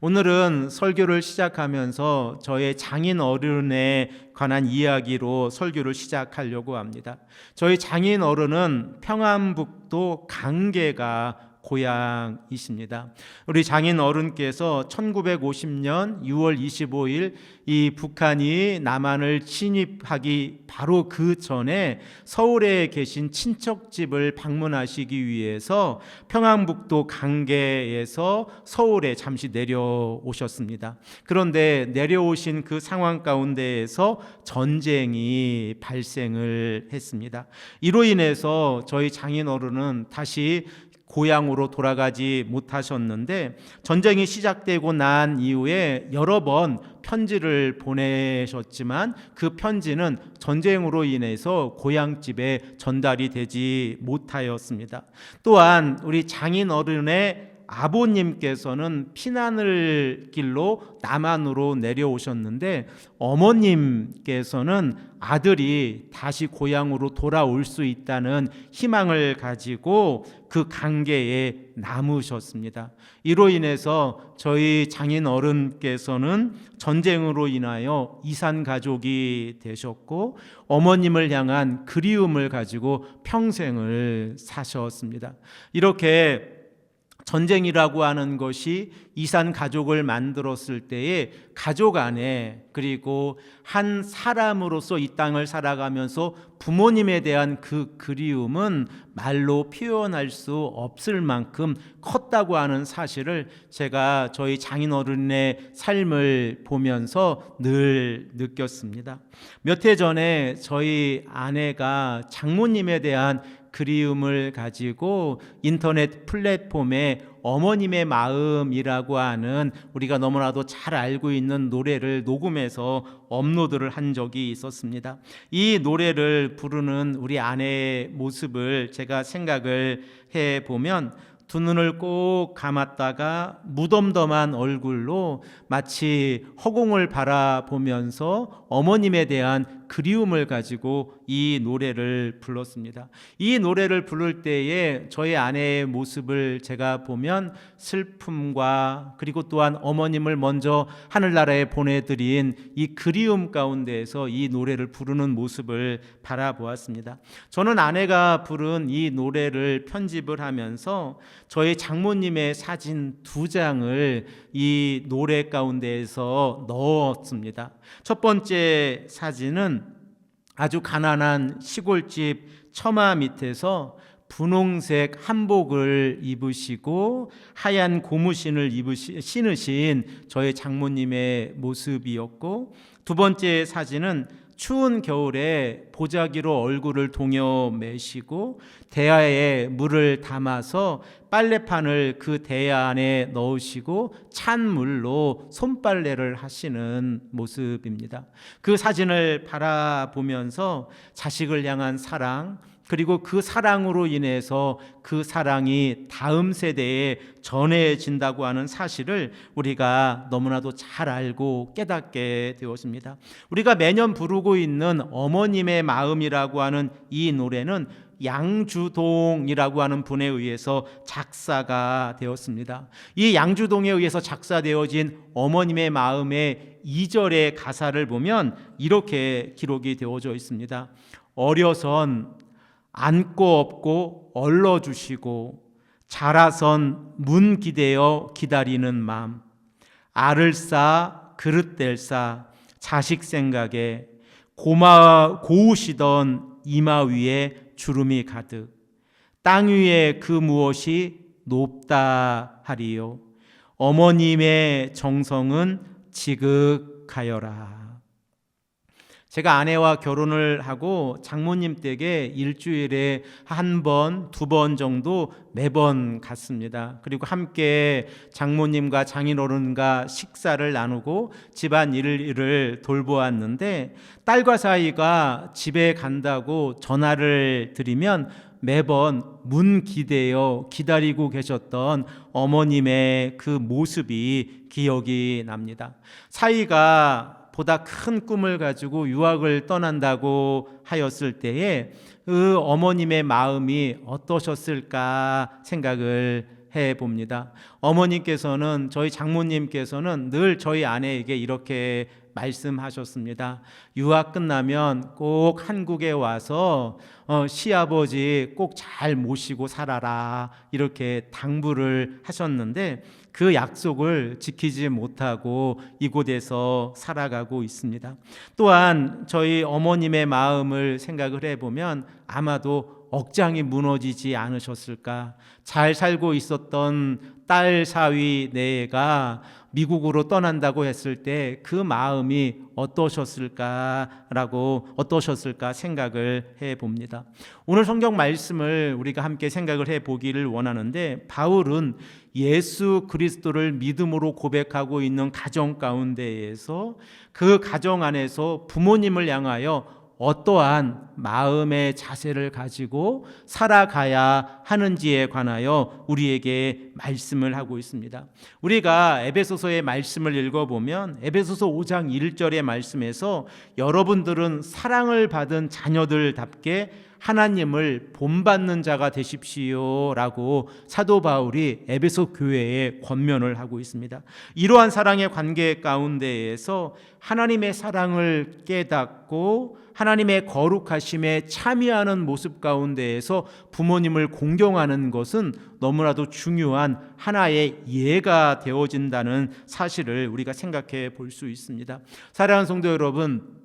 오늘은 설교를 시작하면서 저의 장인 어른에 관한 이야기로 설교를 시작하려고 합니다. 저희 장인 어른은 평안북도 강계가 고향이십니다. 우리 장인 어른께서 1950년 6월 25일 이 북한이 남한을 침입하기 바로 그 전에 서울에 계신 친척집을 방문하시기 위해서 평안북도 강계에서 서울에 잠시 내려오셨습니다. 그런데 내려오신 그 상황 가운데에서 전쟁이 발생을 했습니다. 이로 인해서 저희 장인 어른은 다시 고향으로 돌아가지 못하셨는데, 전쟁이 시작되고 난 이후에 여러 번 편지를 보내셨지만 그 편지는 전쟁으로 인해서 고향집에 전달이 되지 못하였습니다. 또한 우리 장인 어른의 아버님께서는 피난을 길로 남한으로 내려오셨는데, 어머님께서는 아들이 다시 고향으로 돌아올 수 있다는 희망을 가지고 그 강계에 남으셨습니다. 이로 인해서 저희 장인 어른께서는 전쟁으로 인하여 이산 가족이 되셨고, 어머님을 향한 그리움을 가지고 평생을 사셨습니다. 이렇게 전쟁이라고 하는 것이 이산 가족을 만들었을 때에 가족 안에, 그리고 한 사람으로서 이 땅을 살아가면서 부모님에 대한 그 그리움은 말로 표현할 수 없을 만큼 컸다고 하는 사실을 제가 저희 장인어른의 삶을 보면서 늘 느꼈습니다. 몇 해 전에 저희 아내가 장모님에 대한 그리움을 가지고 인터넷 플랫폼에 어머님의 마음이라고 하는, 우리가 너무나도 잘 알고 있는 노래를 녹음해서 업로드를 한 적이 있었습니다. 이 노래를 부르는 우리 아내의 모습을 제가 생각을 해보면, 두 눈을 꼭 감았다가 무덤덤한 얼굴로 마치 허공을 바라보면서 어머님에 대한 그리움을 가지고 이 노래를 불렀습니다. 이 노래를 부를 때에 저희 아내의 모습을 제가 보면 슬픔과, 그리고 또한 어머님을 먼저 하늘나라에 보내드린 이 그리움 가운데에서 이 노래를 부르는 모습을 바라보았습니다. 저는 아내가 부른 이 노래를 편집을 하면서 저희 장모님의 사진 2장을 이 노래 가운데에서 넣었습니다. 첫 번째 사진은 아주 가난한 시골집 처마 밑에서 분홍색 한복을 입으시고 하얀 고무신을 신으신 저희 장모님의 모습이었고, 두 번째 사진은 추운 겨울에 보자기로 얼굴을 동여매시고 대야에 물을 담아서 빨래판을 그 대야 안에 넣으시고 찬 물로 손빨래를 하시는 모습입니다. 그 사진을 바라보면서 자식을 향한 사랑, 그리고 그 사랑으로 인해서 그 사랑이 다음 세대에 전해진다고 하는 사실을 우리가 너무나도 잘 알고 깨닫게 되었습니다. 우리가 매년 부르고 있는 어머님의 마음이라고 하는 이 노래는 양주동이라고 하는 분에 의해서 작사가 되었습니다. 이 양주동에 의해서 작사되어진 어머님의 마음의 2절의 가사를 보면 이렇게 기록이 되어져 있습니다. 어려선 안고 업고 얼러주시고 자라선 문 기대어 기다리는 맘, 알을 싸 그릇 댈 싸 자식 생각에 고우시던 이마 위에 주름이 가득, 땅 위에 그 무엇이 높다 하리요, 어머님의 정성은 지극하여라. 제가 아내와 결혼을 하고 장모님 댁에 일주일에 1번, 2번 정도 매번 갔습니다. 그리고 함께 장모님과 장인어른과 식사를 나누고 집안일을 돌보았는데, 딸과 사이가 집에 간다고 전화를 드리면 매번 문 기대어 기다리고 계셨던 어머님의 그 모습이 기억이 납니다. 사이가 보다 큰 꿈을 가지고 유학을 떠난다고 하였을 때에 그 어머님의 마음이 어떠셨을까 생각을 해 봅니다. 어머님께서는, 저희 장모님께서는 늘 저희 아내에게 이렇게 말씀하셨습니다. 유학 끝나면 꼭 한국에 와서 시아버지 꼭 잘 모시고 살아라, 이렇게 당부를 하셨는데 그 약속을 지키지 못하고 이곳에서 살아가고 있습니다. 또한 저희 어머님의 마음을 생각을 해보면 아마도 억장이 무너지지 않으셨을까. 잘 살고 있었던 딸 사위 네가 미국으로 떠난다고 했을 때 그 마음이 어떠셨을까 생각을 해 봅니다. 오늘 성경 말씀을 우리가 함께 생각을 해 보기를 원하는데, 바울은 예수 그리스도를 믿음으로 고백하고 있는 가정 가운데에서 그 가정 안에서 부모님을 향하여 어떠한 마음의 자세를 가지고 살아가야 하는지에 관하여 우리에게 말씀을 하고 있습니다. 우리가 에베소서의 말씀을 읽어보면 에베소서 5장 1절의 말씀에서 여러분들은 사랑을 받은 자녀들답게 하나님을 본받는 자가 되십시오 라고 사도 바울이 에베소 교회에 권면을 하고 있습니다. 이러한 사랑의 관계 가운데에서 하나님의 사랑을 깨닫고 하나님의 거룩하심에 참여하는 모습 가운데에서 부모님을 공경하는 것은 너무나도 중요한 하나의 예가 되어진다는 사실을 우리가 생각해 볼 수 있습니다. 사랑하는 성도 여러분,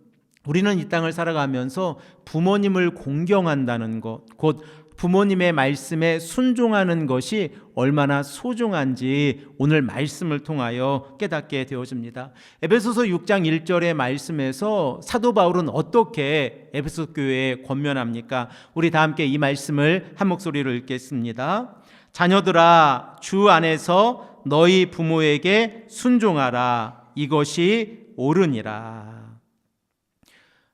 우리는 이 땅을 살아가면서 부모님을 공경한다는 것, 곧 부모님의 말씀에 순종하는 것이 얼마나 소중한지 오늘 말씀을 통하여 깨닫게 되어집니다. 에베소서 6장 1절의 말씀에서 사도 바울은 어떻게 에베소 교회에 권면합니까? 우리 다 함께 이 말씀을 한 목소리로 읽겠습니다. 자녀들아, 주 안에서 너희 부모에게 순종하라. 이것이 옳으니라.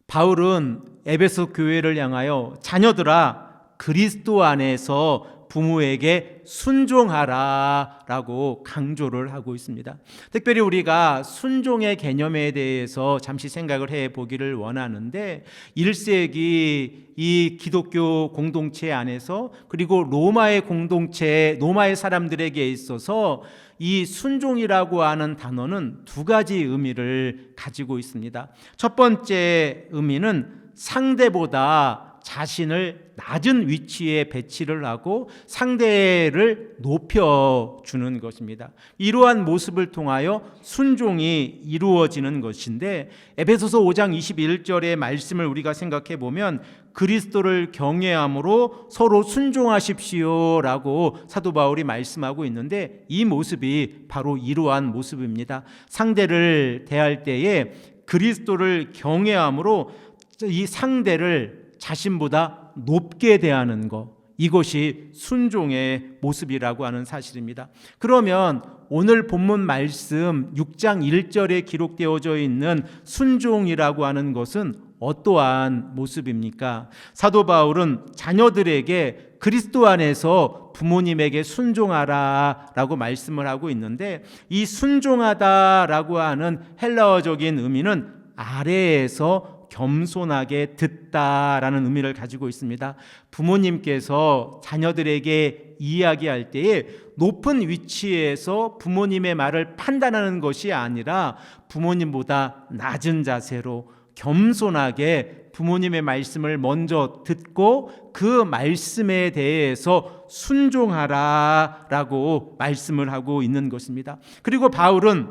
바울은 에베소 교회를 향하여 자녀들아, 그리스도 안에서 부모에게 순종하라 라고 강조를 하고 있습니다. 특별히 우리가 순종의 개념에 대해서 잠시 생각을 해 보기를 원하는데, 1세기 이 기독교 공동체 안에서, 그리고 로마의 공동체, 로마의 사람들에게 있어서 이 순종이라고 하는 단어는 두 가지 의미를 가지고 있습니다. 첫 번째 의미는 상대보다 자신을 낮은 위치에 배치를 하고 상대를 높여주는 것입니다. 이러한 모습을 통하여 순종이 이루어지는 것인데, 에베소서 5장 21절의 말씀을 우리가 생각해 보면 그리스도를 경외함으로 서로 순종하십시오 라고 사도 바울이 말씀하고 있는데, 이 모습이 바로 이러한 모습입니다. 상대를 대할 때에 그리스도를 경외함으로 이 상대를 자신보다 높게 대하는 것, 이것이 순종의 모습이라고 하는 사실입니다. 그러면 오늘 본문 말씀 6장 1절에 기록되어져 있는 순종이라고 하는 것은 어떠한 모습입니까? 사도 바울은 자녀들에게 그리스도 안에서 부모님에게 순종하라 라고 말씀을 하고 있는데, 이 순종하다라고 하는 헬라어적인 의미는 아래에서 겸손하게 듣다라는 의미를 가지고 있습니다. 부모님께서 자녀들에게 이야기할 때에 높은 위치에서 부모님의 말을 판단하는 것이 아니라 부모님보다 낮은 자세로 겸손하게 부모님의 말씀을 먼저 듣고 그 말씀에 대해서 순종하라라고 말씀을 하고 있는 것입니다. 그리고 바울은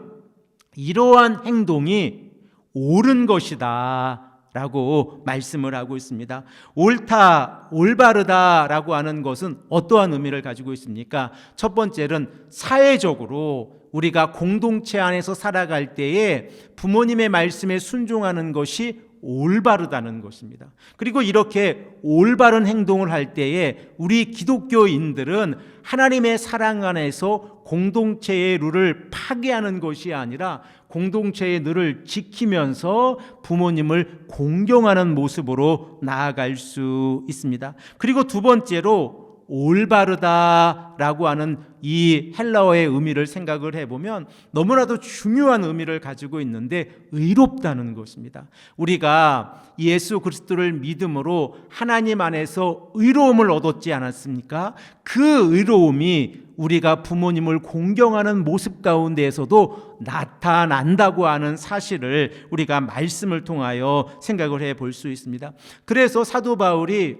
이러한 행동이 옳은 것이다 라고 말씀을 하고 있습니다. 옳다, 올바르다 라고 하는 것은 어떠한 의미를 가지고 있습니까? 첫 번째는 사회적으로 우리가 공동체 안에서 살아갈 때에 부모님의 말씀에 순종하는 것이 올바르다는 것입니다. 그리고 이렇게 올바른 행동을 할 때에 우리 기독교인들은 하나님의 사랑 안에서 공동체의 룰을 파괴하는 것이 아니라 공동체의 룰을 지키면서 부모님을 공경하는 모습으로 나아갈 수 있습니다. 그리고 두 번째로 올바르다라고 하는 이 헬라어의 의미를 생각을 해보면 너무나도 중요한 의미를 가지고 있는데 의롭다는 것입니다. 우리가 예수 그리스도를 믿음으로 하나님 안에서 의로움을 얻었지 않았습니까? 그 의로움이 우리가 부모님을 공경하는 모습 가운데에서도 나타난다고 하는 사실을 우리가 말씀을 통하여 생각을 해볼 수 있습니다. 그래서 사도 바울이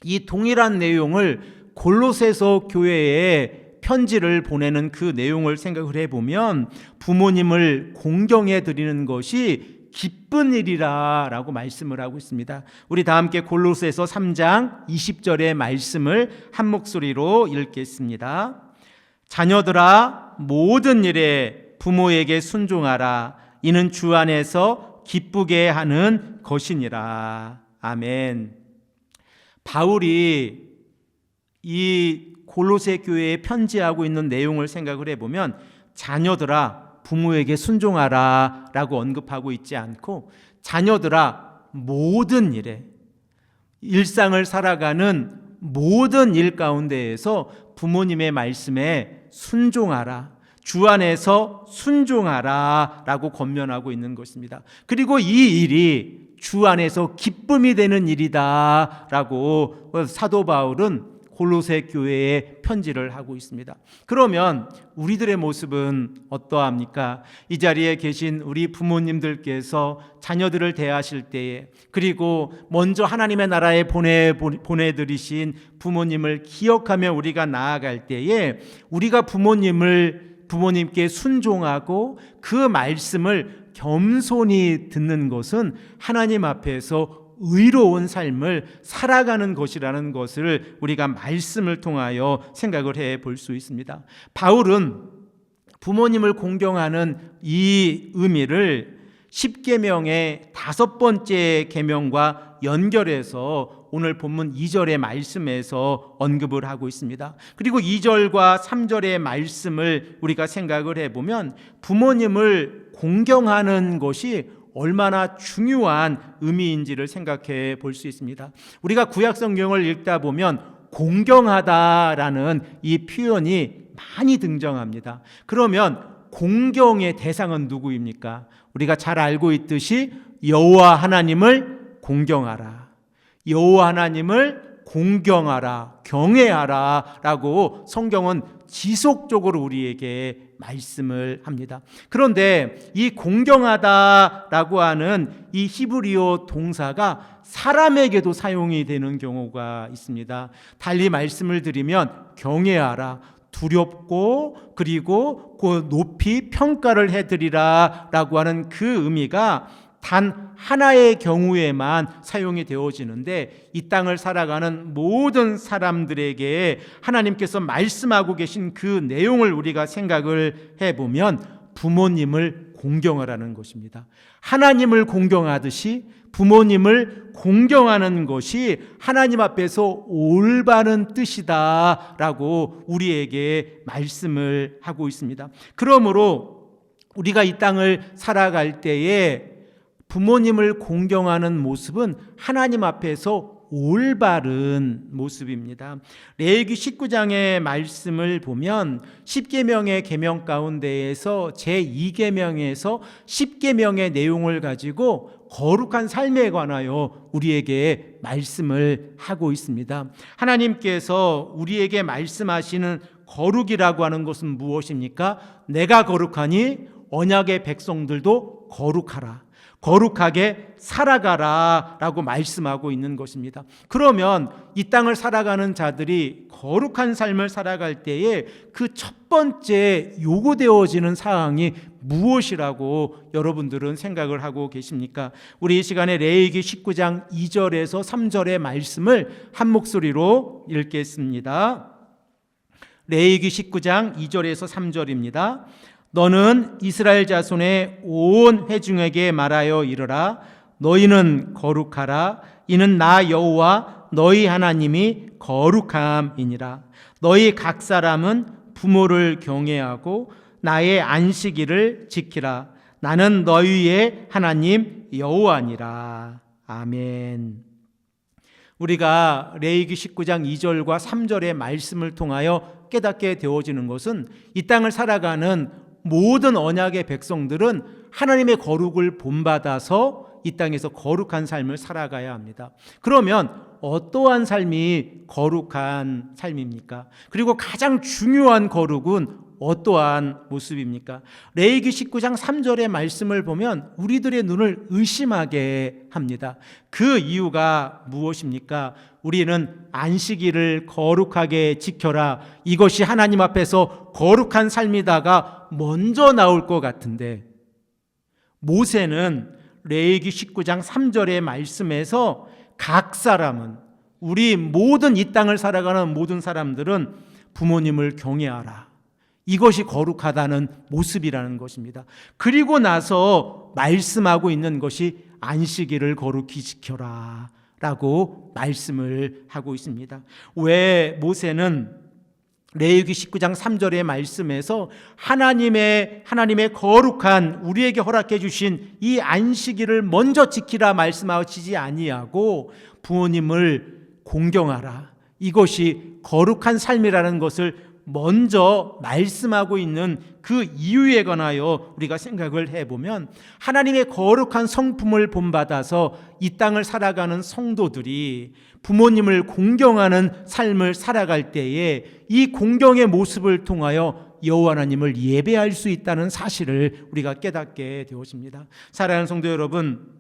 이 동일한 내용을 골로새서 교회에 편지를 보내는 그 내용을 생각을 해보면 부모님을 공경해 드리는 것이 기쁜 일이라 라고 말씀을 하고 있습니다. 우리 다 함께 골로새서 3장 20절의 말씀을 한 목소리로 읽겠습니다. 자녀들아, 모든 일에 부모에게 순종하라. 이는 주 안에서 기쁘게 하는 것이니라. 아멘. 바울이 이 골로새 교회에 편지하고 있는 내용을 생각을 해보면 자녀들아 부모에게 순종하라 라고 언급하고 있지 않고 자녀들아 모든 일에 일상을 살아가는 모든 일 가운데에서 부모님의 말씀에 순종하라, 주 안에서 순종하라 라고 권면하고 있는 것입니다. 그리고 이 일이 주 안에서 기쁨이 되는 일이다 라고 사도 바울은 골로새 교회에 편지를 하고 있습니다. 그러면 우리들의 모습은 어떠합니까? 이 자리에 계신 우리 부모님들께서 자녀들을 대하실 때에 그리고 먼저 하나님의 나라에 보내들이신 부모님을 기억하며 우리가 나아갈 때에 우리가 부모님께 순종하고 그 말씀을 겸손히 듣는 것은 하나님 앞에서 의로운 삶을 살아가는 것이라는 것을 우리가 말씀을 통하여 생각을 해 볼 수 있습니다. 바울은 부모님을 공경하는 이 의미를 10계명의 5번째 계명과 연결해서 오늘 본문 2절의 말씀에서 언급을 하고 있습니다. 그리고 2절과 3절의 말씀을 우리가 생각을 해보면 부모님을 공경하는 것이 얼마나 중요한 의미인지를 생각해 볼 수 있습니다. 우리가 구약 성경을 읽다 보면 공경하다라는 이 표현이 많이 등장합니다. 그러면 공경의 대상은 누구입니까? 우리가 잘 알고 있듯이 여호와 하나님을 공경하라, 여호와 하나님을 공경하라, 경외하라 라고 성경은 지속적으로 우리에게 말씀을 합니다. 그런데 이 공경하다라고 하는 이 히브리어 동사가 사람에게도 사용이 되는 경우가 있습니다. 달리 말씀을 드리면 경외하라, 두렵고 그리고 높이 평가를 해드리라 라고 하는 그 의미가 단 하나의 경우에만 사용이 되어지는데 이 땅을 살아가는 모든 사람들에게 하나님께서 말씀하고 계신 그 내용을 우리가 생각을 해보면 부모님을 공경하라는 것입니다. 하나님을 공경하듯이 부모님을 공경하는 것이 하나님 앞에서 올바른 뜻이다라고 우리에게 말씀을 하고 있습니다. 그러므로 우리가 이 땅을 살아갈 때에 부모님을 공경하는 모습은 하나님 앞에서 올바른 모습입니다. 레위기 19장의 말씀을 보면 10계명의 계명 가운데에서 제2계명에서 10계명의 내용을 가지고 거룩한 삶에 관하여 우리에게 말씀을 하고 있습니다. 하나님께서 우리에게 말씀하시는 거룩이라고 하는 것은 무엇입니까? 내가 거룩하니 언약의 백성들도 거룩하라, 거룩하게 살아가라 라고 말씀하고 있는 것입니다. 그러면 이 땅을 살아가는 자들이 거룩한 삶을 살아갈 때에 그 첫 번째 요구되어지는 사항이 무엇이라고 여러분들은 생각을 하고 계십니까? 우리 이 시간에 레위기 19장 2절에서 3절의 말씀을 한 목소리로 읽겠습니다. 레위기 19장 2절에서 3절입니다. 너는 이스라엘 자손의 온 회중에게 말하여 이르라. 너희는 거룩하라. 이는 나 여호와 너희 하나님이 거룩함이니라. 너희 각 사람은 부모를 경외하고 나의 안식일을 지키라. 나는 너희의 하나님 여호와니라. 아멘. 우리가 레위기 19장 2절과 3절의 말씀을 통하여 깨닫게 되어지는 것은 이 땅을 살아가는 모든 언약의 백성들은 하나님의 거룩을 본받아서 이 땅에서 거룩한 삶을 살아가야 합니다. 그러면 어떠한 삶이 거룩한 삶입니까? 그리고 가장 중요한 거룩은 어떠한 모습입니까? 레위기 19장 3절의 말씀을 보면 우리들의 눈을 의심하게 합니다. 그 이유가 무엇입니까? 우리는 안식일을 거룩하게 지켜라, 이것이 하나님 앞에서 거룩한 삶이다가 먼저 나올 것 같은데, 모세는 레위기 19장 3절의 말씀에서 각 사람은, 우리 모든 이 땅을 살아가는 모든 사람들은 부모님을 경외하라, 이것이 거룩하다는 모습이라는 것입니다. 그리고 나서 말씀하고 있는 것이 안식일을 거룩히 지켜라 라고 말씀을 하고 있습니다. 왜 모세는 레위기 19장 3절의 말씀에서 하나님의 거룩한, 우리에게 허락해 주신 이 안식일을 먼저 지키라 말씀하시지 아니하고 부모님을 공경하라, 이것이 거룩한 삶이라는 것을 먼저 말씀하고 있는 그 이유에 관하여 우리가 생각을 해보면, 하나님의 거룩한 성품을 본받아서 이 땅을 살아가는 성도들이 부모님을 공경하는 삶을 살아갈 때에 이 공경의 모습을 통하여 여호와 하나님을 예배할 수 있다는 사실을 우리가 깨닫게 되었습니다. 사랑하는 성도 여러분,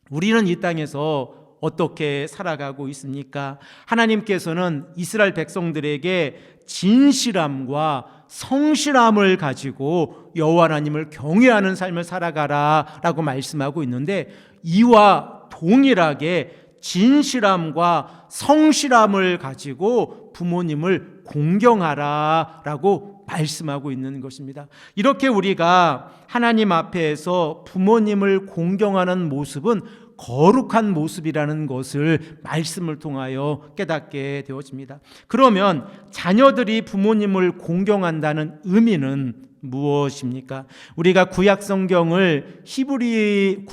우리는 이 땅에서 어떻게 살아가고 있습니까? 하나님께서는 이스라엘 백성들에게 진실함과 성실함을 가지고 여호와 하나님을 경외하는 삶을 살아가라 라고 말씀하고 있는데, 이와 동일하게 진실함과 성실함을 가지고 부모님을 공경하라 라고 말씀하고 있는 것입니다. 이렇게 우리가 하나님 앞에서 부모님을 공경하는 모습은 거룩한 모습이라는 것을 말씀을 통하여 깨닫게 되어집니다. 그러면 자녀들이 부모님을 공경한다는 의미는 무엇입니까? 우리가 구약 성경의 히브리어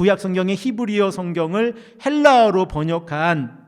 성경을 헬라어로 번역한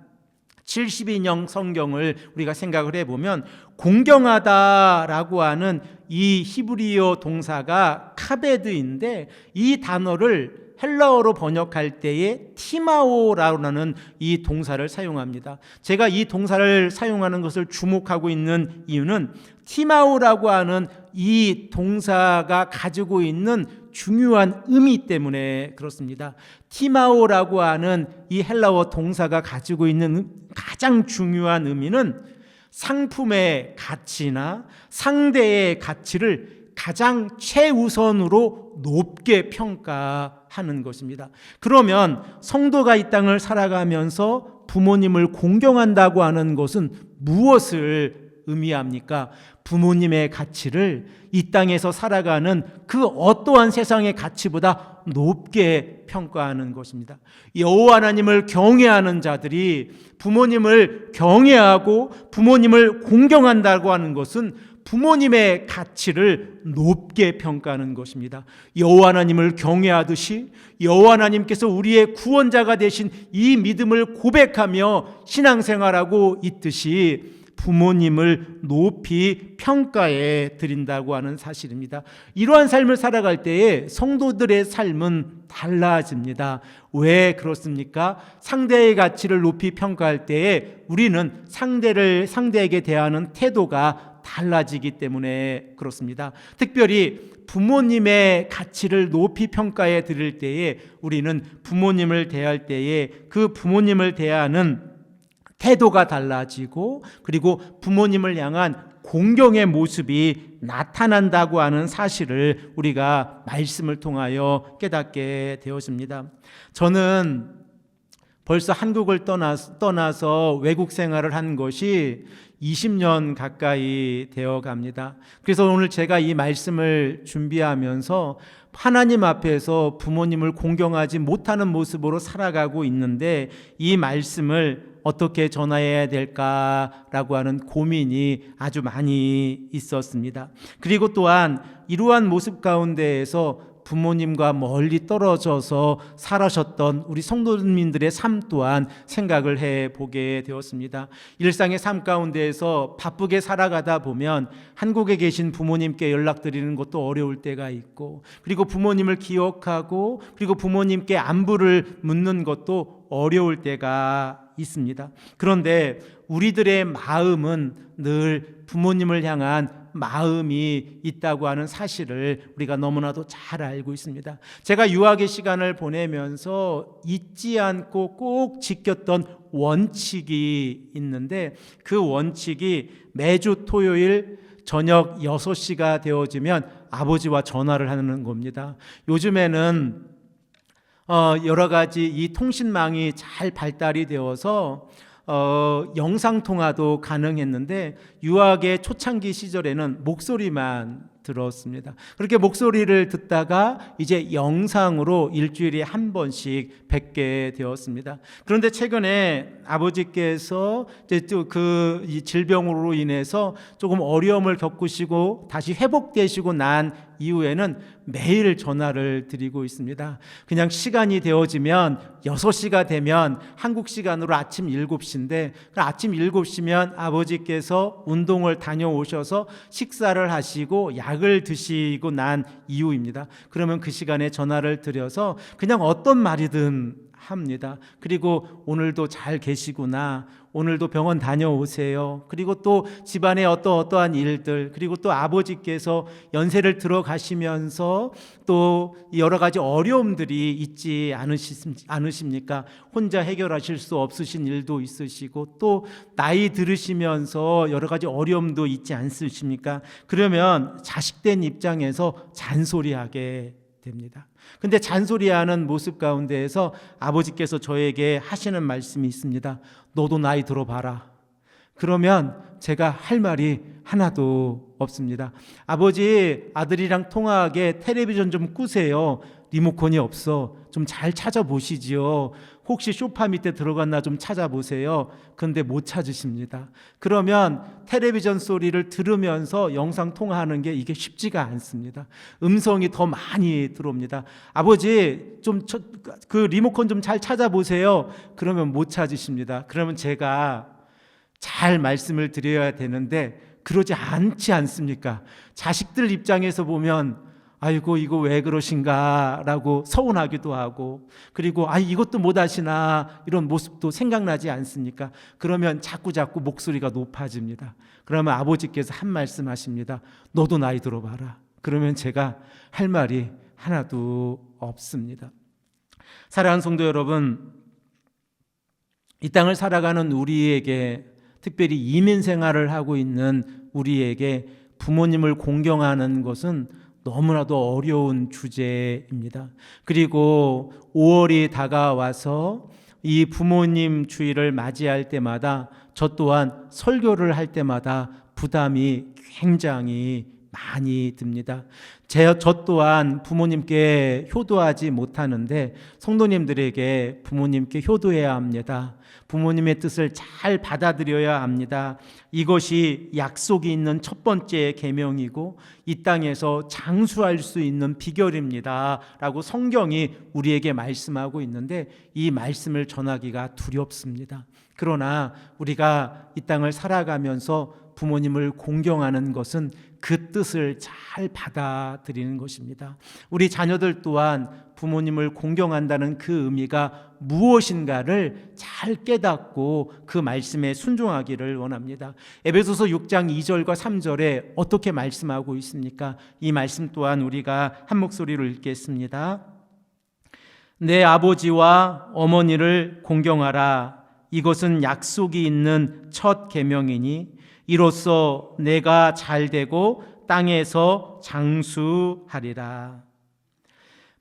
72년 성경을 우리가 생각을 해보면, 공경하다라고 하는 이 히브리어 동사가 카베드인데, 이 단어를 헬라어로 번역할 때에 티마오라고 하는 이 동사를 사용합니다. 제가 이 동사를 사용하는 것을 주목하고 있는 이유는 티마오라고 하는 이 동사가 가지고 있는 중요한 의미 때문에 그렇습니다. 티마오라고 하는 이 헬라어 동사가 가지고 있는 가장 중요한 의미는 상품의 가치나 상대의 가치를 가장 최우선으로 높게 평가하는 것입니다. 그러면 성도가 이 땅을 살아가면서 부모님을 공경한다고 하는 것은 무엇을 의미합니까? 부모님의 가치를 이 땅에서 살아가는 그 어떠한 세상의 가치보다 높게 평가하는 것입니다. 여호와 하나님을 경외하는 자들이 부모님을 경외하고 부모님을 공경한다고 하는 것은 부모님의 가치를 높게 평가하는 것입니다. 여호와 하나님을 경외하듯이 여호와 하나님께서 우리의 구원자가 되신 이 믿음을 고백하며 신앙생활하고 있듯이 부모님을 높이 평가해 드린다고 하는 사실입니다. 이러한 삶을 살아갈 때에 성도들의 삶은 달라집니다. 왜 그렇습니까? 상대의 가치를 높이 평가할 때에 우리는 상대에게 대하는 태도가 달라지기 때문에 그렇습니다. 특별히 부모님의 가치를 높이 평가해 드릴 때에 우리는 부모님을 대할 때에 그 부모님을 대하는 태도가 달라지고, 그리고 부모님을 향한 공경의 모습이 나타난다고 하는 사실을 우리가 말씀을 통하여 깨닫게 되었습니다. 저는 벌써 한국을 떠나서 외국 생활을 한 것이 20년 가까이 되어 갑니다. 그래서 오늘 제가 이 말씀을 준비하면서 하나님 앞에서 부모님을 공경하지 못하는 모습으로 살아가고 있는데, 이 말씀을 어떻게 전해야 될까라고 하는 고민이 아주 많이 있었습니다. 그리고 또한 이러한 모습 가운데에서 부모님과 멀리 떨어져서 살아셨던 우리 성도님들의 삶 또한 생각을 해보게 되었습니다. 일상의 삶 가운데에서 바쁘게 살아가다 보면 한국에 계신 부모님께 연락드리는 것도 어려울 때가 있고, 그리고 부모님을 기억하고 그리고 부모님께 안부를 묻는 것도 어려울 때가 있습니다. 그런데 우리들의 마음은 늘 부모님을 향한 마음이 있다고 하는 사실을 우리가 너무나도 잘 알고 있습니다. 제가 유학의 시간을 보내면서 잊지 않고 꼭 지켰던 원칙이 있는데, 그 원칙이 매주 토요일 저녁 6시가 되어지면 아버지와 전화를 하는 겁니다. 요즘에는 여러 가지 이 통신망이 잘 발달이 되어서 영상통화도 가능했는데, 유학의 초창기 시절에는 목소리만 들었습니다. 그렇게 목소리를 듣다가 이제 영상으로 일주일에 한 번씩 뵙게 되었습니다. 그런데 최근에 아버지께서 이제 그 질병으로 인해서 조금 어려움을 겪으시고 다시 회복되시고 난 이후에는 매일 전화를 드리고 있습니다. 그냥 시간이 되어지면 6시가 되면 한국 시간으로 아침 7시인데, 아침 7시면 아버지께서 운동을 다녀오셔서 식사를 하시고 약을 드시고 난 이후입니다. 그러면 그 시간에 전화를 드려서 그냥 어떤 말이든 합니다. 그리고 오늘도 잘 계시구나, 오늘도 병원 다녀오세요, 그리고 또 집안에 어떠한 일들, 그리고 또 아버지께서 연세를 들어가시면서 또 여러 가지 어려움들이 있지 않으십니까? 혼자 해결하실 수 없으신 일도 있으시고 또 나이 들으시면서 여러 가지 어려움도 있지 않으십니까? 그러면 자식된 입장에서 잔소리하게 됩니다. 근데 잔소리하는 모습 가운데에서 아버지께서 저에게 하시는 말씀이 있습니다. 너도 나이 들어봐라. 그러면 제가 할 말이 하나도 없습니다. 아버지, 아들이랑 통화하게 텔레비전 좀 끄세요. 리모컨이 없어. 좀 잘 찾아보시지요. 혹시 소파 밑에 들어갔나 좀 찾아보세요. 근데 못 찾으십니다. 그러면 텔레비전 소리를 들으면서 영상 통화하는 게 이게 쉽지가 않습니다. 음성이 더 많이 들어옵니다. 아버지, 그 리모컨 좀 잘 찾아보세요. 그러면 못 찾으십니다. 그러면 제가 잘 말씀을 드려야 되는데 그러지 않지 않습니까? 자식들 입장에서 보면 아이고 이거 왜 그러신가 라고 서운하기도 하고, 그리고 이것도 못하시나 이런 모습도 생각나지 않습니까? 그러면 자꾸 목소리가 높아집니다. 그러면 아버지께서 한 말씀 하십니다. 너도 나이 들어봐라. 그러면 제가 할 말이 하나도 없습니다. 사랑하는 성도 여러분, 이 땅을 살아가는 우리에게, 특별히 이민 생활을 하고 있는 우리에게 부모님을 공경하는 것은 너무나도 어려운 주제입니다. 그리고 5월이 다가와서 이 부모님 주일을 맞이할 때마다 저 또한 설교를 할 때마다 부담이 굉장히 많이 듭니다. 저 또한 부모님께 효도하지 못하는데 성도님들에게 부모님께 효도해야 합니다. 부모님의 뜻을 잘 받아들여야 합니다. 이것이 약속이 있는 첫 번째 계명이고 이 땅에서 장수할 수 있는 비결입니다 라고 성경이 우리에게 말씀하고 있는데, 이 말씀을 전하기가 두렵습니다. 그러나 우리가 이 땅을 살아가면서 부모님을 공경하는 것은 그 뜻을 잘 받아들이는 것입니다. 우리 자녀들 또한 부모님을 공경한다는 그 의미가 무엇인가를 잘 깨닫고 그 말씀에 순종하기를 원합니다. 에베소서 6장 2절과 3절에 어떻게 말씀하고 있습니까? 이 말씀 또한 우리가 한 목소리로 읽겠습니다. 내 아버지와 어머니를 공경하라. 이것은 약속이 있는 첫 계명이니 이로써 내가 잘되고 땅에서 장수하리라.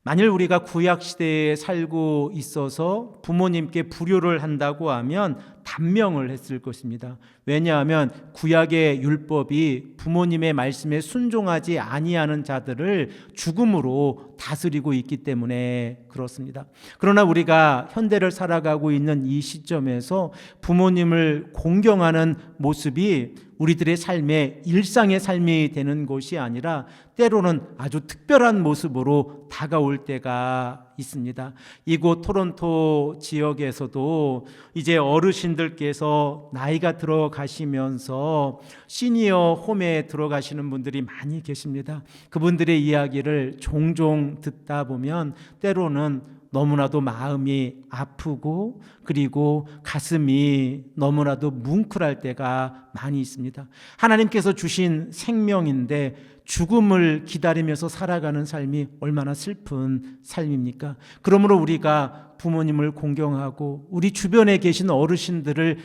만일 우리가 구약시대에 살고 있어서 부모님께 불효를 한다고 하면 단명을 했을 것입니다. 왜냐하면 구약의 율법이 부모님의 말씀에 순종하지 아니하는 자들을 죽음으로 다스리고 있기 때문에 그렇습니다. 그러나 우리가 현대를 살아가고 있는 이 시점에서 부모님을 공경하는 모습이 우리들의 삶의 일상의 삶이 되는 것이 아니라 때로는 아주 특별한 모습으로 다가올 때가 있습니다. 이곳 토론토 지역에서도 이제 어르신들께서 나이가 들어가시면서 시니어 홈에 들어가시는 분들이 많이 계십니다. 그분들의 이야기를 종종 듣다 보면 때로는 너무나도 마음이 아프고 그리고 가슴이 너무나도 뭉클할 때가 많이 있습니다. 하나님께서 주신 생명인데 죽음을 기다리면서 살아가는 삶이 얼마나 슬픈 삶입니까? 그러므로 우리가 부모님을 공경하고 우리 주변에 계신 어르신들을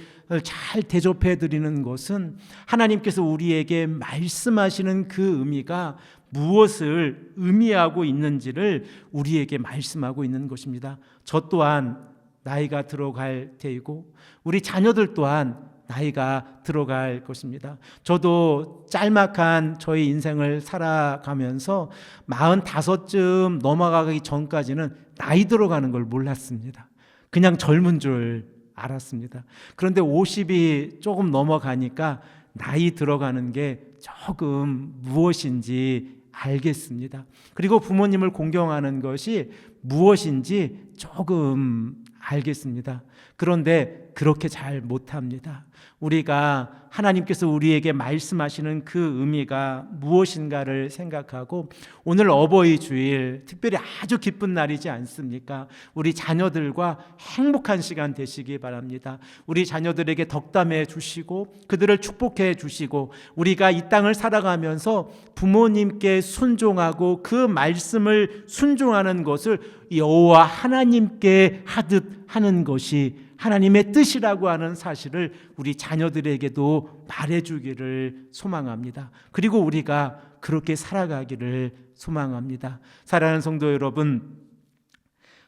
잘 대접해 드리는 것은 하나님께서 우리에게 말씀하시는 그 의미가 무엇을 의미하고 있는지를 우리에게 말씀하고 있는 것입니다. 저 또한 나이가 들어갈 테이고 우리 자녀들 또한 나이가 들어갈 것입니다. 저도 짤막한 저의 인생을 살아가면서 45쯤 넘어가기 전까지는 나이 들어가는 걸 몰랐습니다. 그냥 젊은 줄 알았습니다. 그런데 50이 조금 넘어가니까 나이 들어가는 게 조금 무엇인지 알겠습니다. 그리고 부모님을 공경하는 것이 무엇인지 조금 알겠습니다. 그런데 그렇게 잘 못합니다. 우리가 하나님께서 우리에게 말씀하시는 그 의미가 무엇인가를 생각하고 오늘 어버이 주일 특별히 아주 기쁜 날이지 않습니까? 우리 자녀들과 행복한 시간 되시기 바랍니다. 우리 자녀들에게 덕담해 주시고 그들을 축복해 주시고 우리가 이 땅을 살아가면서 부모님께 순종하고 그 말씀을 순종하는 것을 여호와 하나님께 하듯 하는 것이 하나님의 뜻이라고 하는 사실을 우리 자녀들에게도 말해주기를 소망합니다. 그리고 우리가 그렇게 살아가기를 소망합니다. 사랑하는 성도 여러분,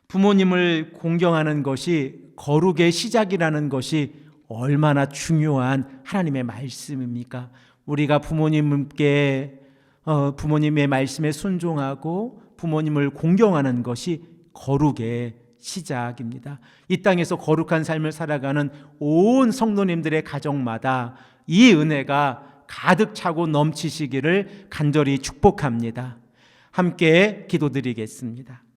부모님을 공경하는 것이 거룩의 시작이라는 것이 얼마나 중요한 하나님의 말씀입니까? 우리가 부모님의 말씀에 순종하고 부모님을 공경하는 것이 거룩의 시작입니다. 이 땅에서 거룩한 삶을 살아가는 온 성도님들의 가정마다 이 은혜가 가득 차고 넘치시기를 간절히 축복합니다. 함께 기도드리겠습니다.